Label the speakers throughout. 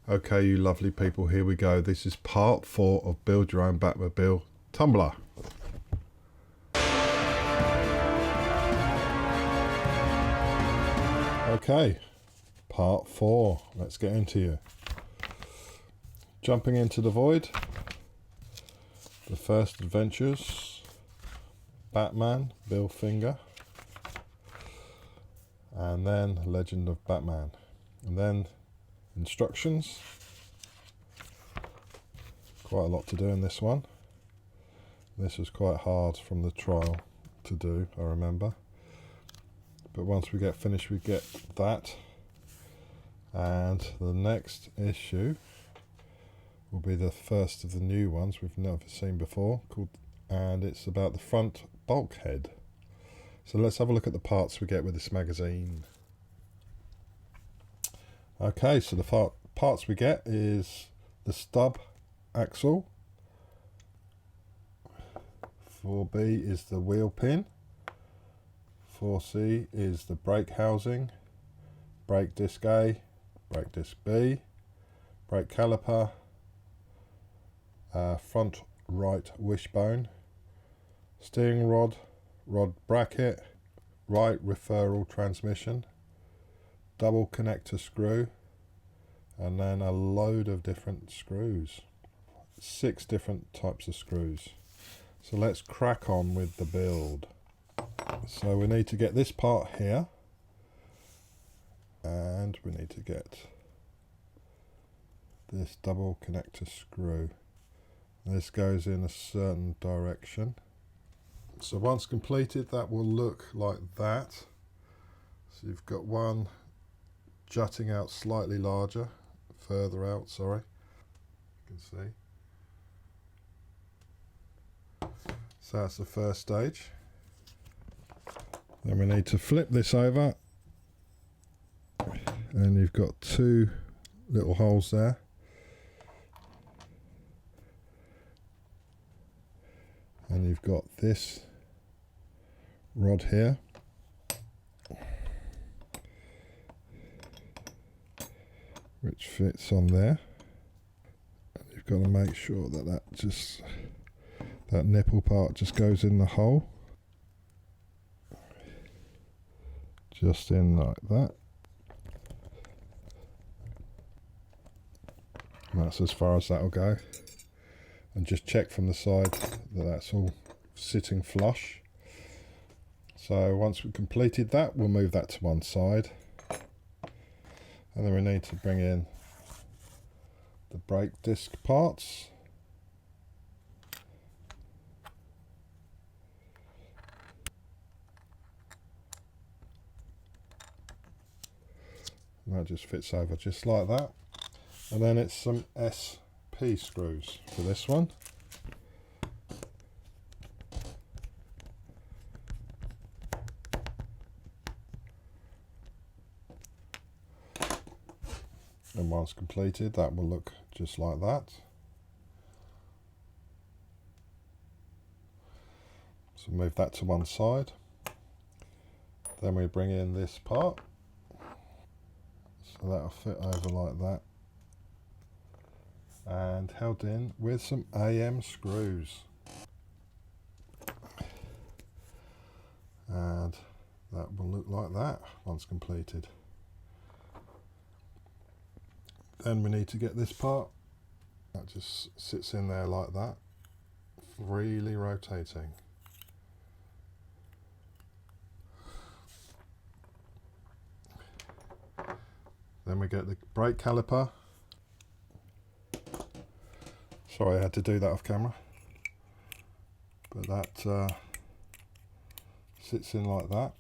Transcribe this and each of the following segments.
Speaker 1: Okay, you lovely people, here we go. This is part 4 of Build Your Own Batmobile Tumbler. Okay, part 4. Let's get into you. Jumping into the void. The First Adventures. Batman, Bill Finger. And then Legend of Batman. And then instructions. Quite a lot to do in this one. This was quite hard from the trial to do, I remember. But once we get finished, we get that. And the next issue will be the first of the new ones we've never seen before, and it's about the front bulkhead. So let's have a look at the parts we get with this magazine. Okay, so the parts we get is the stub axle. 4B is the wheel pin. 4C is the brake housing. Brake disc A, brake disc B, brake caliper, front right wishbone, steering rod, rod bracket, right referral transmission, double connector screw, and then a load of different screws. 6 different types of screws. So let's crack on with the build. So we need to get this part here, and we need to get this double connector screw. This goes in a certain direction. So once completed, that will look like that. So you've got one jutting out slightly larger, further out, sorry, you can see. So that's the first stage. Then we need to flip this over, and you've got 2 little holes there. And you've got this rod here. Which fits on there. And you've got to make sure that that nipple part just goes in the hole. Just in like that. And that's as far as that'll go. And just check from the side that that's all sitting flush. So once we've completed that, we'll move that to one side. And then we need to bring in the brake disc parts. And that just fits over just like that. And then it's some SP screws for this one. And once completed, that will look just like that. So move that to one side. Then we bring in this part. So that'll fit over like that. And held in with some AM screws. And that will look like that once completed. Then we need to get this part. That just sits in there like that, freely rotating. Then we get the brake caliper. Sorry, I had to do that off camera. But that sits in like that.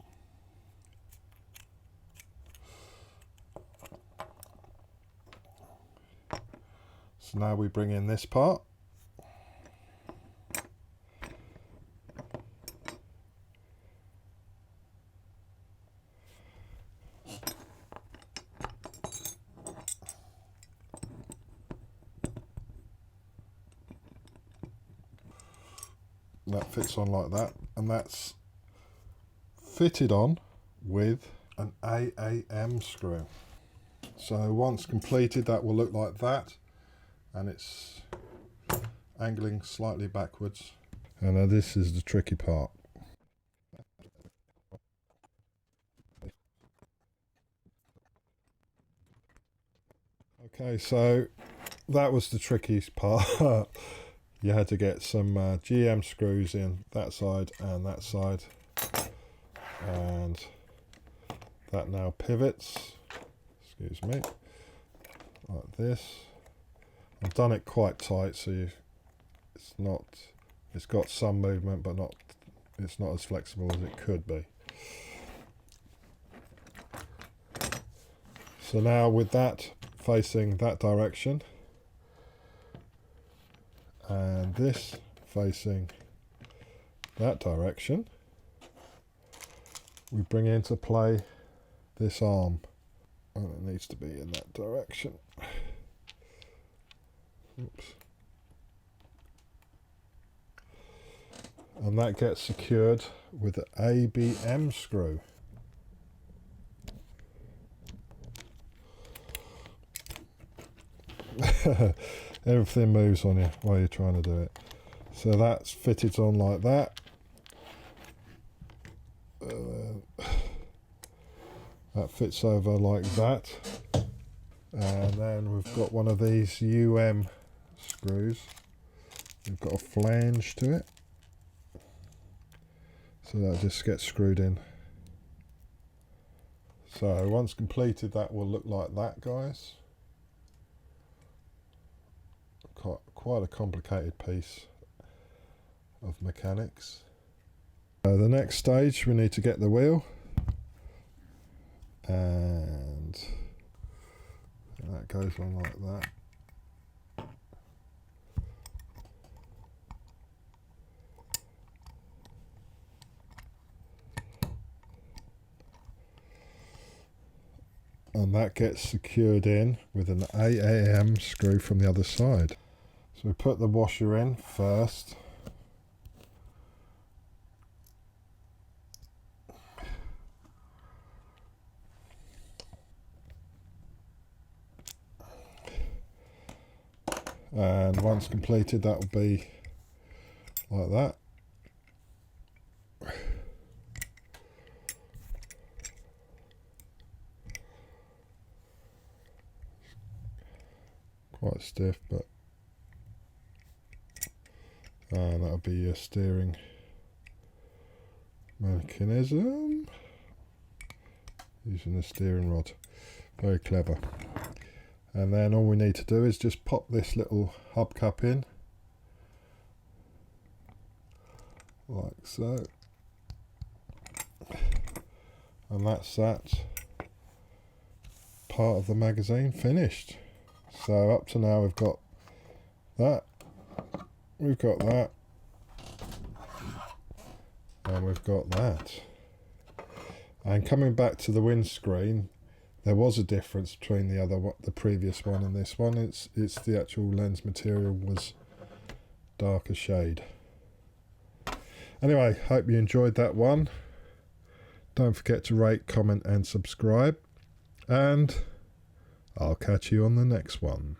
Speaker 1: So now we bring in this part. That fits on like that, and that's fitted on with an AAM screw. So once completed, that will look like that, and it's angling slightly backwards. And now this is the tricky part. Okay, so that was the trickiest part. You had to get some GM screws in that side, and that now pivots, excuse me, like this. I've done it quite tight, so it's got some movement, but it's not as flexible as it could be. So now with that facing that direction, and this facing that direction, we bring into play this arm, and it needs to be in that direction. Oops. And that gets secured with an ABM screw. Everything moves on you while you're trying to do it. So that's fitted on like that. That fits over like that. And then we've got one of these screws. We've got a flange to it. So that just gets screwed in. So once completed, that will look like that, guys. Quite a complicated piece of mechanics. The next stage, we need to get the wheel, and that goes on like that. And that gets secured in with an AAM screw from the other side. So we put the washer in first. And once completed, that will be like that. Quite stiff, but and that'll be your steering mechanism using the steering rod. Very clever. And then all we need to do is just pop this little hubcap in like so, and that's that part of the magazine finished. So up to now we've got that, and we've got that. And coming back to the windscreen, there was a difference between the previous one and this one. It's the actual lens material was darker shade. Anyway, hope you enjoyed that one. Don't forget to rate, comment and subscribe, and I'll catch you on the next one.